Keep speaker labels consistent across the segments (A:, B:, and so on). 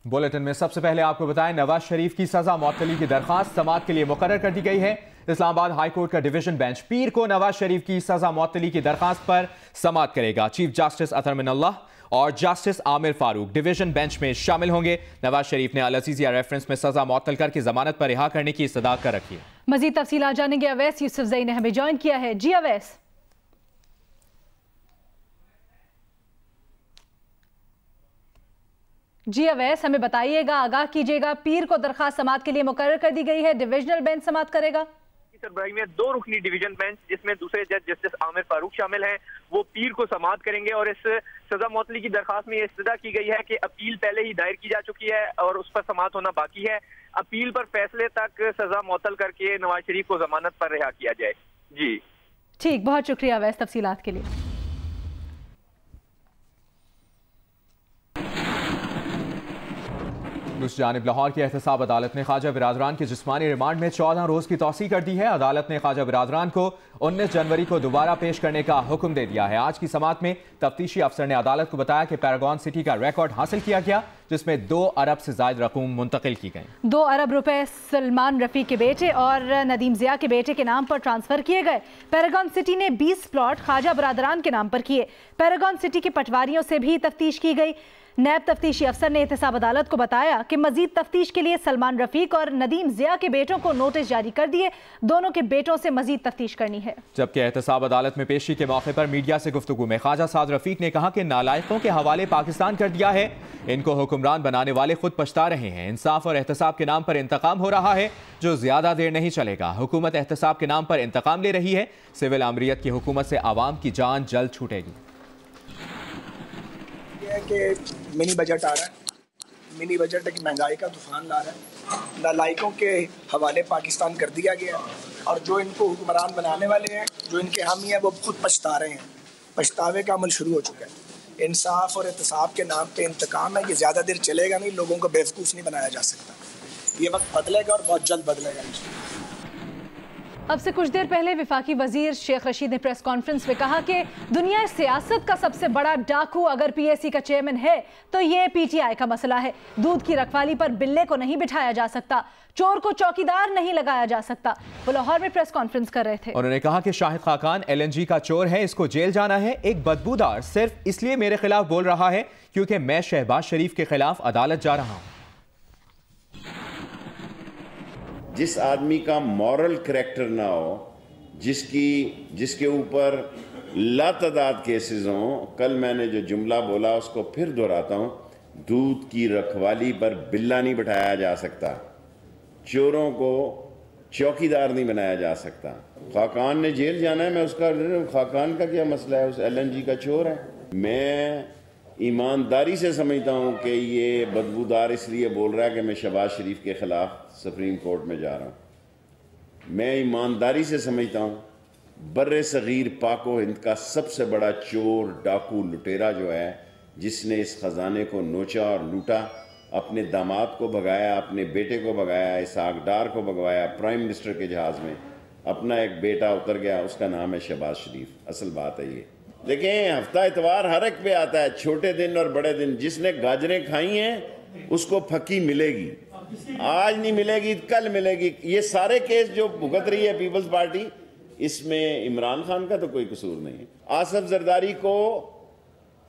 A: Bulletin में सबसे पहले आपको बताएं, नवाज शरीफ की सजा मुअत्तली की दरखास्त समाअत के लिए मुकर्रर कर दी गई है। इस्लामाबाद हाई कोर्ट का डिवीजन बेंच पीर को नवाज शरीफ की सजा मुअत्तली की दरखास्त पर समाअत करेगा। चीफ जस्टिस अतर मिनल्लाह और justice Aamir Farooq division bench में शामिल होंगे। नवाज शरीफ ने अल अजीजिया रेफरेंस में सजा मुअत्तल करके जमानत पर रिहा करने की इस्तदा कर रखी है।
B: मजीद तफसीलात जानेंगे। अवैस यूसुफजई ने हमें ज्वाइन किया है। जी अवैस। जी अवैस, हमें बताइएगा, आगाह कीजिएगा, पीर को दरखास्त समाअत के लिए मुकर्रर कर दी गई है, डिविजनल बेंच समाअत करेगा।
C: सरबराही में 2 रुकनी डिवीजन बेंच जिसमें दूसरे जज जस्टिस आमिर फारूक शामिल हैं, वो पीर को समाअत करेंगे। और इस सजा मुअत्तली की दरखास्त में यह इस्तदा की गई है कि अपील पहले ही दायर की जा चुकी है और उस पर समाअत होना बाकी है। अपील पर फैसले तक सजा मुअत्तल करके नवाज शरीफ को जमानत पर रिहा किया जाए। जी
B: ठीक, बहुत शुक्रिया अवैस तफसीलात के लिए।
A: दूसरी जानिब लाहौर की एहतसाब अदालत ने ख्वाजा बिरादरान के जिस्मानी रिमांड में 14 रोज की तौसीह कर दी है। अदालत ने ख्वाजा बिरादरान को 19 जनवरी को दोबारा पेश करने का हुक्म दे दिया है। आज की समाअत में तफ्तीशी अफसर ने अदालत को बताया कि पैरागॉन सिटी का रिकॉर्ड हासिल किया गया, जिसमें 2 अरब से ज्यादा रकूम मुंतकिल की गई।
B: 2 अरब रुपए सलमान रफी के बेटे और नदीम जिया के बेटे के नाम पर ट्रांसफर किए गए। पैरागॉन सिटी ने 20 प्लॉट ख्वाजा बिरादरान के नाम पर किए। पैरागॉन सिटी के पटवारियों से भी तफ्तीश की गई। नैब तफ्तीशी अफसर ने एहतसाब अदालत को बताया कि मजीद तफ्तीश के लिए सलमान रफीक और नदीम जिया के बेटों को नोटिस जारी कर दिए। दोनों के बेटों से मजीद तफ्तीश करनी है। जबकि
A: एहतसाब अदालत में पेशी के मौके पर मीडिया से गुफ्तगू में ख्वाजा साद रफीक ने कहा कि नालायकों के हवाले पाकिस्तान कर दिया है। इनको हुक्मरान बनाने वाले खुद पछता रहे हैं। इंसाफ और एहतसाब के नाम पर इंतकाम हो रहा है, जो ज्यादा देर नहीं चलेगा। हुकूमत एहतसाब के नाम पर इंतकाम ले रही है। सिविल आमरीत की हुकूमत से आवाम की जान जल्द छूटेगी।
D: कि मिनी बजट आ रहा है, मिनी बजट की महंगाई का तूफान ला रहा है। नालायकों के हवाले पाकिस्तान कर दिया गया और जो इनको हुक्मरान बनाने वाले हैं, जो इनके हामी हैं, वो खुद पछता रहे हैं। पछतावे का अमल शुरू हो चुका है। इंसाफ और एहतसाब के नाम पे इंतकाम है, ये ज़्यादा देर चलेगा नहीं। लोगों को बेवकूफ़ नहीं बनाया जा सकता। ये वक्त बदलेगा और बहुत जल्द बदलेगा।
B: अब से कुछ देर पहले वफाकी वजीर शेख रशीद ने प्रेस कॉन्फ्रेंस में कहा कि दुनिया सियासत का सबसे बड़ा डाकू अगर पीएसी का चेयरमैन है तो ये पीटीआई का मसला है। दूध की रखवाली पर बिल्ले को नहीं बिठाया जा सकता, चोर को चौकीदार नहीं लगाया जा सकता। वो लाहौर में प्रेस कॉन्फ्रेंस कर रहे थे।
A: उन्होंने कहा कि शाहिद खाकान LNG का चोर है, इसको जेल जाना है। एक बदबूदार सिर्फ इसलिए मेरे खिलाफ बोल रहा है क्योंकि मैं शहबाज शरीफ के खिलाफ अदालत जा रहा हूं।
E: जिस आदमी का मॉरल करैक्टर ना हो, जिसके ऊपर लातादाद केसेस हों। कल मैंने जो जुमला बोला उसको फिर दोहराता हूं, दूध की रखवाली पर बिल्ला नहीं बिठाया जा सकता, चोरों को चौकीदार नहीं बनाया जा सकता। खाकान ने जेल जाना है, मैं उसका खाकान का क्या मसला है, उस LNG का चोर है। मैं ईमानदारी से समझता हूँ कि ये बदबूदार इसलिए बोल रहा है कि मैं शहबाज शरीफ के ख़िलाफ़ सुप्रीम कोर्ट में जा रहा हूँ। मैं ईमानदारी से समझता हूँ बर्रे सग़ीर पाको हिंद का सबसे बड़ा चोर, डाकू, लुटेरा जो है, जिसने इस ख़जाने को नोचा और लूटा, अपने दामाद को भगाया, अपने बेटे को भगाया, इस आगदार को भगवाया, प्राइम मिनिस्टर के जहाज़ में अपना एक बेटा उतर गया, उसका नाम है शहबाज शरीफ। असल बात है ये। देखें, हफ्ता इतवार हर एक पे आता है, छोटे दिन और बड़े दिन। जिसने गाजरें खाई हैं उसको फकी मिलेगी, आज नहीं मिलेगी, कल मिलेगी। ये सारे केस जो भुगत रही है पीपल्स पार्टी, इसमें इमरान खान का तो कोई कसूर नहीं है। आसिफ जरदारी को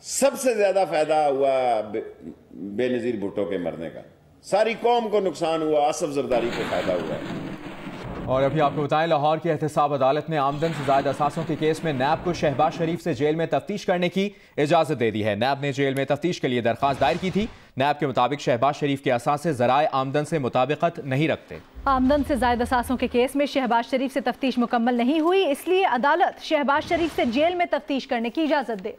E: सबसे ज्यादा फायदा हुआ बेनजीर भुट्टो के मरने का। सारी कौम को नुकसान हुआ, आसिफ जरदारी को फायदा हुआ है।
A: और अभी आपको बताएं, लाहौर की एहतसाब अदालत ने आमदन से ज्यादा असासों के केस में नैब को शहबाज शरीफ से जेल में तफ्तीश करने की इजाजत दे दी है। नैब ने जेल में तफ्तीश के लिए दरखास्त दायर की थी। नैब के मुताबिक शहबाज शरीफ के असासे ज़राए आमदन से मुताबिकत नहीं रखते।
B: आमदन से ज्यादा असासों के केस में शहबाज शरीफ से तफ्तीश मुकम्मल नहीं हुई, इसलिए अदालत शहबाज शरीफ से जेल में तफ्तीश करने की इजाजत दे।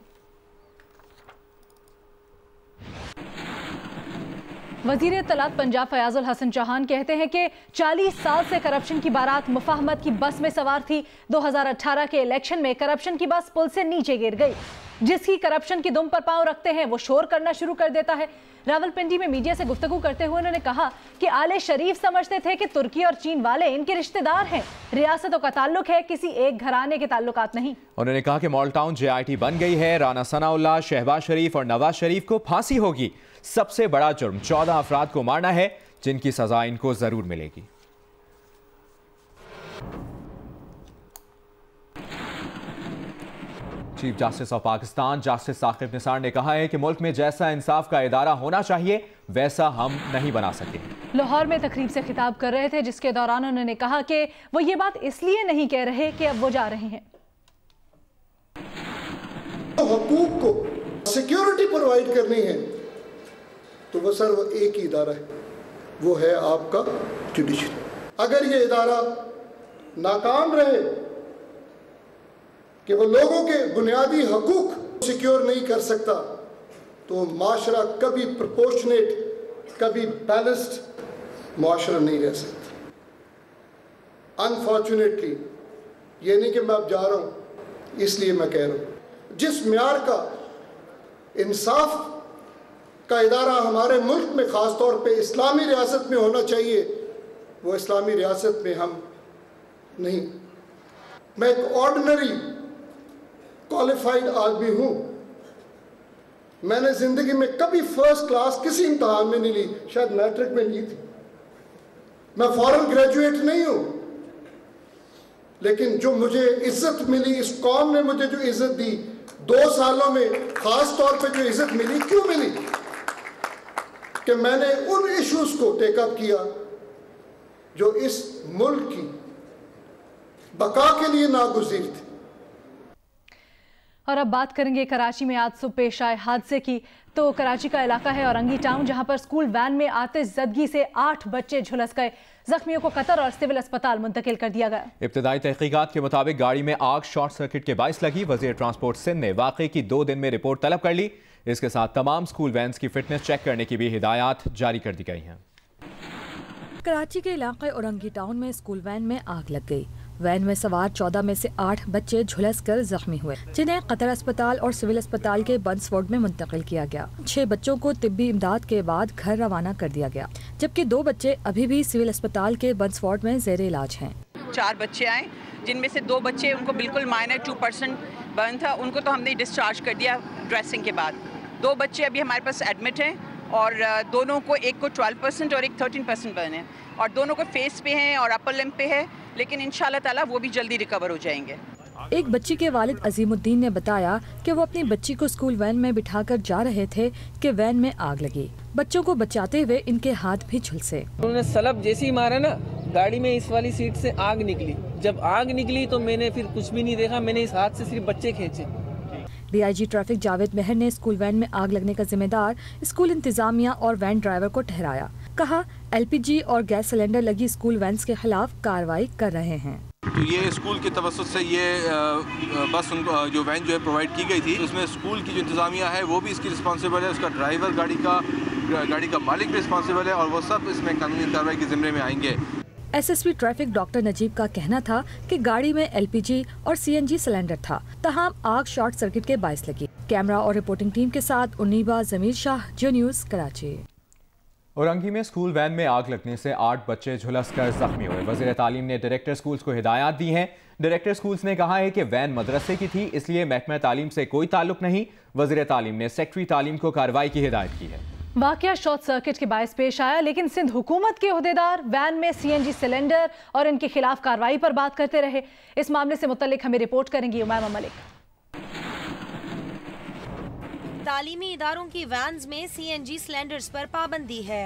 B: वजीर इत्तलात पंजाब फयाज उल हसन चौहान कहते हैं कि 40 साल से करप्शन की बारात मुफाहमत की बस में सवार थी। 2018 के इलेक्शन में करप्शन की बस पुल से नीचे गिर गई। जिसकी करप्शन की दुम पर पांव रखते हैं वो शोर करना शुरू कर देता है। रावलपिंडी में मीडिया से गुफ्तगू करते हुए उन्होंने कहा कि आले शरीफ समझते थे कि तुर्की और चीन वाले इनके रिश्तेदार हैं, रियासतों का ताल्लुक है, किसी एक घराने के ताल्लुकात नहीं।
A: उन्होंने कहा कि मॉडल टाउन JIT बन गई है। राना सनाउल्लाह, शहबाज शरीफ और नवाज शरीफ को फांसी होगी। सबसे बड़ा जुर्म 14 अफराद को मारना है, जिनकी सजा इनको जरूर मिलेगी। Chief justice of Pakistan justice Saqib Nisar ने कहा है कि मुल्क में जैसा इंसाफ का इदारा होना चाहिए वैसा हम नहीं बना सके।
B: लाहौर में तकरीब से खिताब कर रहे थे, जिसके दौरान उन्होंने कहा कि वो ये बात इसलिए नहीं कह रहे कि अब वो जा रहे हैं।
F: हुकूक को सिक्योरिटी प्रोवाइड करनी है तो वो सर वो एक ही इदारा है, वो है आपका जुडिशरी। अगर ये इदारा नाकाम रहे कि वो लोगों के बुनियादी हकूक सिक्योर नहीं कर सकता तो माशरा कभी प्रोपोर्शनेट, कभी बैलेंस्ड माशरा नहीं रह सकता। अनफॉर्चुनेटली ये नहीं कि मैं अब जा रहा हूँ इसलिए मैं कह रहा हूँ, जिस म्यार का इंसाफ का इदारा हमारे मुल्क में ख़ास तौर पे इस्लामी रियासत में होना चाहिए, वो इस्लामी रियासत में हम नहीं। मैं एक ऑर्डिनरी क्वालिफाइड आदमी हूँ, मैंने ज़िंदगी में कभी फर्स्ट क्लास किसी इम्तहान में नहीं ली, शायद मैट्रिक में ली थी। मैं फॉरेन ग्रेजुएट नहीं हूँ, लेकिन जो मुझे इज्जत मिली, इस कौम ने मुझे जो इज्जत दी 2 सालों में, ख़ास तौर पे जो इज्जत मिली, क्यों मिली? कि मैंने उन इश्यूज़ को टेकअप किया जो इस मुल्क की बका के लिए नागुज़ीर थे।
B: और अब बात करेंगे कराची में आज सुबह पेश आए हादसे की। तो कराची का इलाका है औरंगी टाउन, जहां पर स्कूल वैन में आतिशज़दगी से 8 बच्चे झुलस गए। जख्मियों को कतर और सिविल अस्पताल मुंतकिल कर दिया गया।
A: इब्तदाई तहकीकात के मुताबिक गाड़ी में आग शॉर्ट सर्किट के बाइस लगी। वज़ीर ट्रांसपोर्ट सिंध ने वाक़े की 2 दिन में रिपोर्ट तलब कर ली। इसके साथ तमाम स्कूल वैन्स की फिटनेस चेक करने की भी हिदायत जारी कर दी गई हैं।
G: कराची के इलाके औरंगी टाउन में स्कूल वैन में आग लग गई। वैन में सवार 14 में से 8 बच्चे झुलसकर जख्मी हुए, जिन्हें कतर अस्पताल और सिविल अस्पताल के बंस वार्ड में मुंतकिल किया गया। 6 बच्चों को तिब्बी इमदाद के बाद घर रवाना कर दिया गया, जबकि 2 बच्चे अभी भी सिविल अस्पताल के बंस वार्ड में जेर इलाज हैं।
H: 4 बच्चे आए, जिनमें से 2 बच्चे उनको बिल्कुल माइनर 2% बर्न था, उनको तो हमने डिस्चार्ज कर दिया ड्रेसिंग के बाद। 2 बच्चे अभी हमारे पास एडमिट हैं और दोनों को, एक को 12% और एक 13% बर्न है, और दोनों को फेस पे हैं और अपर लिम्ब पे है, लेकिन इंशाल्लाह ताला वो भी जल्दी रिकवर हो जाएंगे।
G: एक बच्ची के वालिद अजीमुद्दीन ने बताया कि वो अपनी बच्ची को स्कूल वैन में बिठाकर जा रहे थे कि वैन में आग लगी। बच्चों को बचाते हुए इनके हाथ भी झुलसे।
I: उन्होंने सलब जैसे ही मारा ना, गाड़ी में इस वाली सीट से आग निकली। जब आग निकली तो मैंने फिर कुछ भी नहीं देखा, मैंने इस हाथ से सिर्फ बच्चे खींचे।
G: DIG ट्रैफिक जावेद मेहर ने स्कूल वैन में आग लगने का जिम्मेदार स्कूल इंतजामिया और वैन ड्राइवर को ठहराया। कहा, LPG और गैस सिलेंडर लगी स्कूल वैन्स के खिलाफ कार्रवाई कर रहे हैं।
J: तो ये स्कूल की तवज्जुह से ये बस उनको जो वैन जो है प्रोवाइड की गई थी, उसमें स्कूल की जो इंतजामिया है वो भी इसकी रिस्पॉन्सिबल है, उसका ड्राइवर, गाड़ी का मालिक भी रिस्पॉन्सिबल है, और वो सब इसमें कानूनी कार्रवाई के जिम्मे में आएंगे।
G: SSP ट्रैफिक डॉक्टर नजीब का कहना था कि गाड़ी में LPG और CNG सिलेंडर था, तहाम आग शॉर्ट सर्किट के बाइस लगी। कैमरा और रिपोर्टिंग टीम के साथ उन्नीबा जमीर शाह, जियो न्यूज़, कराची।
A: औरंगी में स्कूल वैन में आग लगने से 8 बच्चे झुलसकर जख्मी हुए। वज़ीर तालीम ने डायरेक्टर स्कूल्स को हिदायत दी हैं। डायरेक्टर स्कूल्स ने कहा है कि वैन मदरसे की थी, इसलिए महकमा तालीम से कोई ताल्लुक नहीं। वज़ीर तालीम ने सेक्रेटरी तालीम को कार्रवाई की हिदायत की है।
B: वाकया शॉर्ट सर्किट के बायस पेश आया, लेकिन सिंध हुकूमत के ओहदेदार वैन में CNG सिलेंडर और इनके खिलाफ कार्रवाई पर बात करते रहे। इस मामले से मुतल्लिक हमें रिपोर्ट करेंगी उमैमा मलिक।
K: तालीमी इदारों की वैन्स में CNG सिलेंडर्स पर पाबंदी है।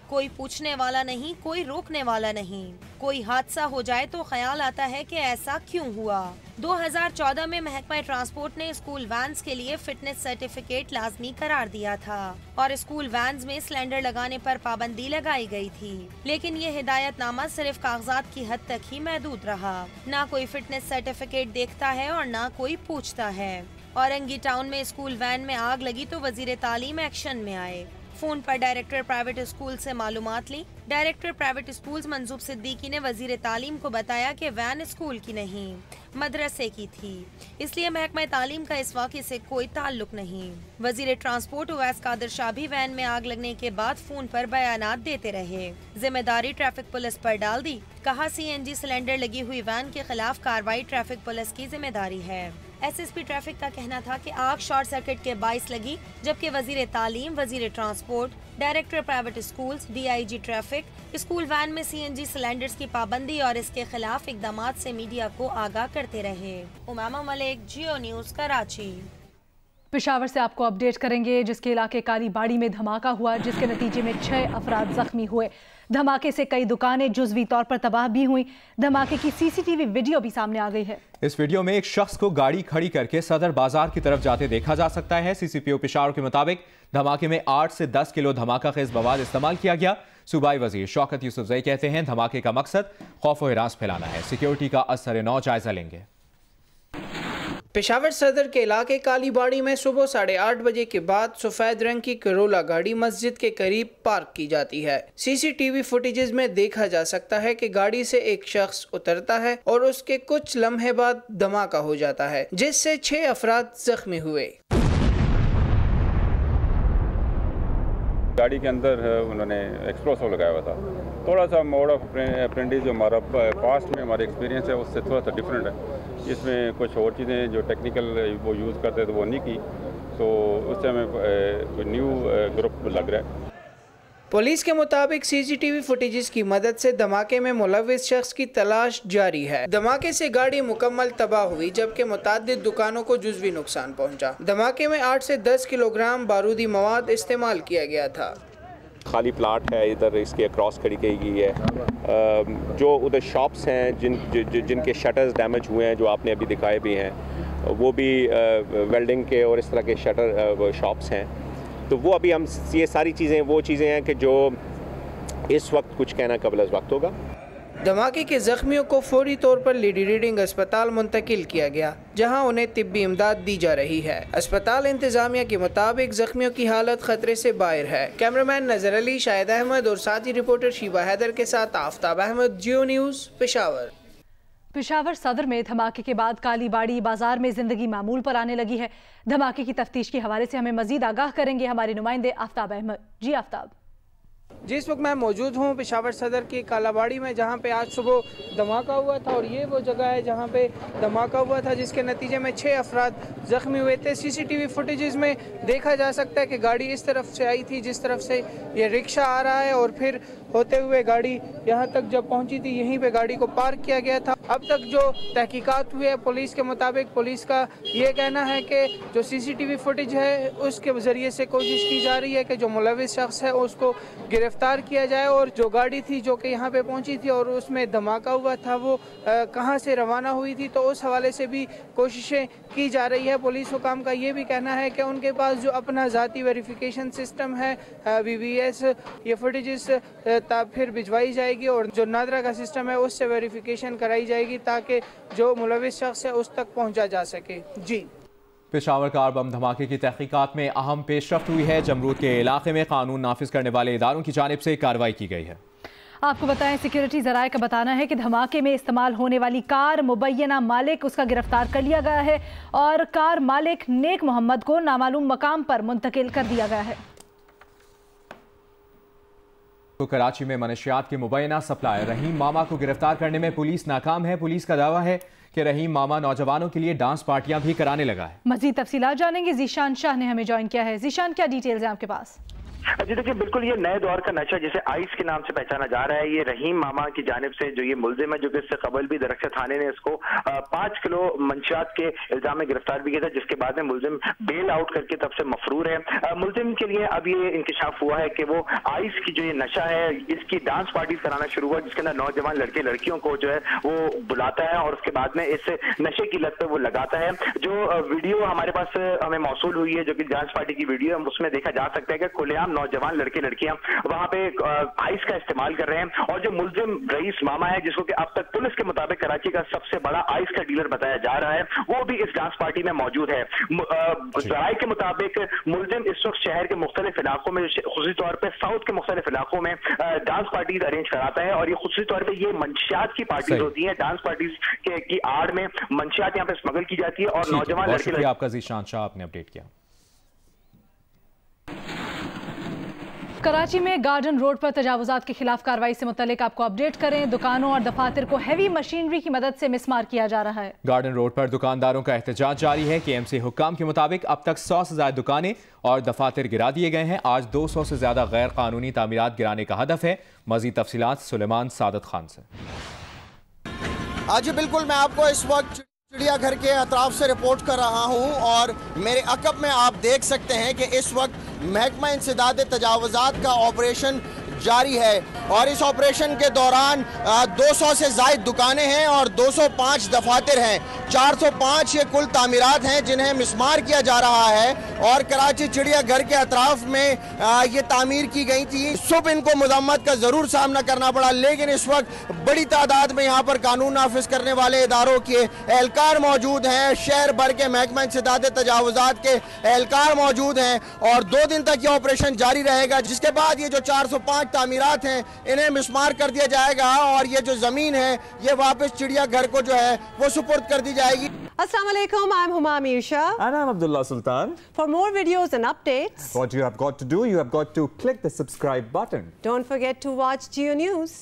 K: कोई पूछने वाला नहीं, कोई रोकने वाला नहीं। कोई हादसा हो जाए तो ख्याल आता है कि ऐसा क्यों हुआ। 2014 में महकमा ट्रांसपोर्ट ने स्कूल वैन्स के लिए फिटनेस सर्टिफिकेट लाजमी करार दिया था और स्कूल वैन्स में सिलेंडर लगाने पर पाबंदी लगाई गई थी, लेकिन ये हिदायतनामा सिर्फ कागजात की हद तक ही महदूद रहा। ना कोई फिटनेस सर्टिफिकेट देखता है और ना कोई पूछता है। औरंगी टाउन में स्कूल वैन में आग लगी तो वजीर तालीम एक्शन में आए। फोन पर डायरेक्टर प्राइवेट स्कूल से मालूमात ली। डायरेक्टर प्राइवेट स्कूल्स मंसूब सिद्दीकी ने वजीर तालीम को बताया कि वैन स्कूल की नहीं, मदरसे की थी, इसलिए महकमा तालीम का इस वाक़े से कोई ताल्लुक नहीं। वजीर ट्रांसपोर्ट उवैस कादिर शाह भी वैन में आग लगने के बाद फोन पर बयानात देते रहे। जिम्मेदारी ट्रैफिक पुलिस पर डाल दी। कहा, CNG सिलेंडर लगी हुई वैन के खिलाफ कार्रवाई ट्रैफिक पुलिस की जिम्मेदारी है। एसएसपी ट्रैफिक का कहना था कि आग शॉर्ट सर्किट के बाइस लगी, जबकि वजीर तालीम, वजीर transport, director private schools, DIG traffic school van में सीएनजी सिलेंडर्स की पाबंदी और इसके खिलाफ इकदामात से मीडिया को आगाह करते रहे। उमामा मलिक, जियो न्यूज, कराची।
B: पेशावर से आपको अपडेट करेंगे, जिसके इलाके कालीबाड़ी में धमाका हुआ, जिसके नतीजे में 6 अफराद जख्मी हुए। धमाके से कई दुकानें जुज़वी तौर पर तबाह भी हुई। धमाके की सीसीटीवी वीडियो भी सामने आ गई है।
A: इस वीडियो में एक शख्स को गाड़ी खड़ी करके सदर बाजार की तरफ जाते देखा जा सकता है। सीसीपीओ पेशावर के मुताबिक धमाके में 8 से 10 किलो धमाका खेज मवाद इस्तेमाल किया गया। सूबाई वजीर शौकत यूसुफजई कहते हैं धमाके का मकसद खौफ व हिरास फैलाना है। सिक्योरिटी का असर नौ जायजा लेंगे।
L: पेशावर सदर के इलाके कालीबाड़ी में सुबह 8:30 बजे के बाद सफेद रंग की करोला गाड़ी मस्जिद के करीब पार्क की जाती है। सीसीटीवी फुटेजेस में देखा जा सकता है कि गाड़ी से एक शख्स उतरता है और उसके कुछ लम्हे बाद धमाका हो जाता है, जिससे 6 अफराद जख्मी हुए।
M: गाड़ी के अंदर उन्होंने एक्सप्लोसिव लगाया हुआ था। थोड़ा सा मोड ऑफ अप्रेंटिस जो हमारा पास्ट में हमारा एक्सपीरियंस है उससे थोड़ा सा डिफरेंट है। इसमें कुछ और चीज़ें जो टेक्निकल वो यूज़ करते थे वो नहीं की, तो उससे हमें कोई न्यू ग्रुप लग रहा है।
L: पुलिस के मुताबिक सीसीटीवी फुटेजेस की मदद से धमाके में मुलविस शख्स की तलाश जारी है। धमाके से गाड़ी मुकम्मल तबाह हुई, जबकि मुताद्दिद दुकानों को जुज़वी नुकसान पहुंचा। धमाके में 8 से 10 किलोग्राम बारूदी मवाद इस्तेमाल किया गया था।
N: खाली प्लाट है, इधर इसके अक्रॉस खड़ी की गई है। जो उधर शॉप्स हैं जिनके शटर्स डैमेज हुए हैं, जो आपने अभी दिखाए भी हैं, वो भी वेल्डिंग के और इस तरह के शटर शॉप्स हैं। तो वो अभी हम ये सारी चीज़ें वो चीज़ें हैं कि जो इस वक्त कुछ कहना कबल वक्त होगा।
L: धमाके के जख्मियों को फौरी तौर पर लेडी रीडिंग अस्पताल मुंतकिल किया गया, जहां उन्हें तिब्बी इमदाद दी जा रही है। अस्पताल इंतजामिया के मुताबिक जख्मियों की हालत खतरे से बाहर है। कैमरामैन नजर अली, शाहिद अहमद और साथी रिपोर्टर शीबा हैदर के साथ आफ्ताब अहमद, जियो न्यूज़, पेशावर।
B: पेशावर सदर में धमाके के बाद कालीबाड़ी बाजार में जिंदगी मामूल पर आने लगी है। धमाके की तफ्तीश के हवाले से हमें मजीद आगाह करेंगे हमारे नुमाइंदे आफ्ताब अहमद। जी आफ्ताब।
L: जिस वक्त मैं मौजूद हूँ पेशावर सदर की कालाबाड़ी में, जहाँ पे आज सुबह धमाका हुआ था, और ये वो जगह है जहाँ पे धमाका हुआ था, जिसके नतीजे में 6 अफराद जख्मी हुए थे। सीसीटीवी फुटेजेस में देखा जा सकता है कि गाड़ी इस तरफ से आई थी जिस तरफ से ये रिक्शा आ रहा है, और फिर होते हुए गाड़ी यहाँ तक जब पहुँची थी, यहीं पे गाड़ी को पार्क किया गया था। अब तक जो तहकीकात हुई है पुलिस के मुताबिक, पुलिस का ये कहना है कि जो सीसीटीवी फुटेज है उसके ज़रिए से कोशिश की जा रही है कि जो मुलविस शख्स है उसको गिरफ्तार किया जाए, और जो गाड़ी थी जो कि यहाँ पे पहुँची थी और उसमें धमाका हुआ था वो कहाँ से रवाना हुई थी, तो उस हवाले से भी कोशिशें की जा रही है। पुलिस हुकाम का ये भी कहना है कि उनके पास जो अपना ज़ाती वेरिफिकेशन सिस्टम है VVS, ये फुटेजेस फिर भिजवाई जाएगी, और जो नादरा का सिस्टम है उससे वेरिफिकेशन कराई जाएगी ताकि जो मुलविस शख्स है उस तक पहुँचा जा सके। जी।
A: पेशावर कार बम धमाके की तहकीकात में अहम पेशरफ्त हुई है। जमरूद के इलाके में कानून नाफिज करने वाले इदारों की जानिब से कार्रवाई की गई है।
B: आपको बताएं, सिक्योरिटी जराये का बताना है कि धमाके में इस्तेमाल होने वाली कार मुबैना मालिक उसका गिरफ्तार कर लिया गया है, और कार मालिक नेक मोहम्मद को नामालूम मकाम पर मुंतकिल कर दिया गया है।
A: तो कराची में मनशियात के मुबैना सप्लायर रहीम मामा को गिरफ्तार करने में पुलिस नाकाम है। पुलिस का दावा है कि रहीम मामा नौजवानों के लिए डांस पार्टियां भी कराने लगा है।
B: मजीद तफसीलात जानेंगे, जीशान शाह ने हमें ज्वाइन किया है। जीशान, क्या डिटेल्स हैं आपके पास?
O: जी देखिए, बिल्कुल ये नए दौर का नशा जिसे आइस के नाम से पहचाना जा रहा है, ये रहीम मामा की जानिब से जो ये मुलजिम है, जो कि इससे कबल भी दरख्त थाने ने इसको 5 किलो मंशियात के इल्जाम में गिरफ्तार भी किया था, जिसके बाद में मुलजिम बेल आउट करके तब से मफरूर है। मुलजिम के लिए अब ये इंकशाफ हुआ है कि वो आइस की जो ये नशा है इसकी डांस पार्टीज कराना शुरू हुआ, जिसके अंदर नौजवान लड़के लड़कियों को जो है वो बुलाता है और उसके बाद में इस नशे की लत पे वो लगाता है। जो वीडियो हमारे पास हमें मौसूल हुई है, जो कि डांस पार्टी की वीडियो है, उसमें देखा जा सकता है कि खुलेआम नौजवान लड़के लड़कियां वहां पे आइस का इस्तेमाल कर रहे हैं, और जो मुलजिम रईस मामा है, जिसको कि अब तक पुलिस के मुताबिक कराची का सबसे बड़ा आइस का डीलर बताया जा रहा है, वो भी इस डांस पार्टी में मौजूद है। जराये के मुताबिक मुलजिम इस वक्त शहर के मुख्तलिफ इलाकों में, खुसूसी तौर पर साउथ के मुख्तलिफ इलाकों में डांस पार्टीज अरेंज कराता है, और ये खुसूसी तौर पर ये मंशियात की पार्टीज होती है। डांस पार्टीज की आड़ में मंशियात यहाँ पे स्मगल की जाती है, और नौजवान लड़के।
A: आपका जीशान शाह, आपने अपडेट किया।
B: कराची में गार्डन रोड पर तजावुजात के खिलाफ कार्रवाई से मुतल्लिक आपको अपडेट करें। दुकानों और दफातर को हैवी मशीनरी की मदद से मिसमार किया जा रहा है।
A: गार्डन रोड पर दुकानदारों का एहतजाज जारी है। KMC हुक्काम के मुताबिक अब तक 100 से ज्यादा दुकानें और दफातर गिरा दिए गए हैं। आज 200 से ज्यादा गैर कानूनी तामीरात गिराने का हदफ है। मजीद तफसीलात सुलेमान सादत खान से।
P: आज बिल्कुल मैं आपको इस वक्त चिड़ियाघर के अतराफ से रिपोर्ट कर रहा हूं और मेरे अकब में आप देख सकते हैं कि इस वक्त महकमा इंसदाद तजावुजात का ऑपरेशन जारी है और इस ऑपरेशन के दौरान 200 से ज़ायद दुकानें हैं और 205 दफातर हैं। 405 ये कुल तामीरात हैं जिन्हें मिसमार किया जा रहा है और कराची चिड़ियाघर के अतराफ में ये तामीर की गई थी। सुबह इनको मजम्मत का ज़रूर सामना करना पड़ा, लेकिन इस वक्त बड़ी तादाद में यहाँ पर कानून नाफिज करने वाले इदारों के एहलकार मौजूद हैं। शहर भर के महकमा इंसदाद तजावुजात के एहलकार मौजूद हैं और 2 दिन तक ये ऑपरेशन जारी रहेगा, जिसके बाद ये जो 405 तामीरात हैं इन्हें मिसमार कर दिया जाएगा और ये जो जमीन है ये वापस चिड़ियाघर को जो है वो सुपुर्द कर दी जाएगी।
Q: Assalamu alaikum, I'm Huma Amir Shah.
R: And I'm Abdullah Sultan.
Q: For more videos and updates,
R: what you have got to do, you have got to click the subscribe button.
Q: Don't forget to watch Geo News.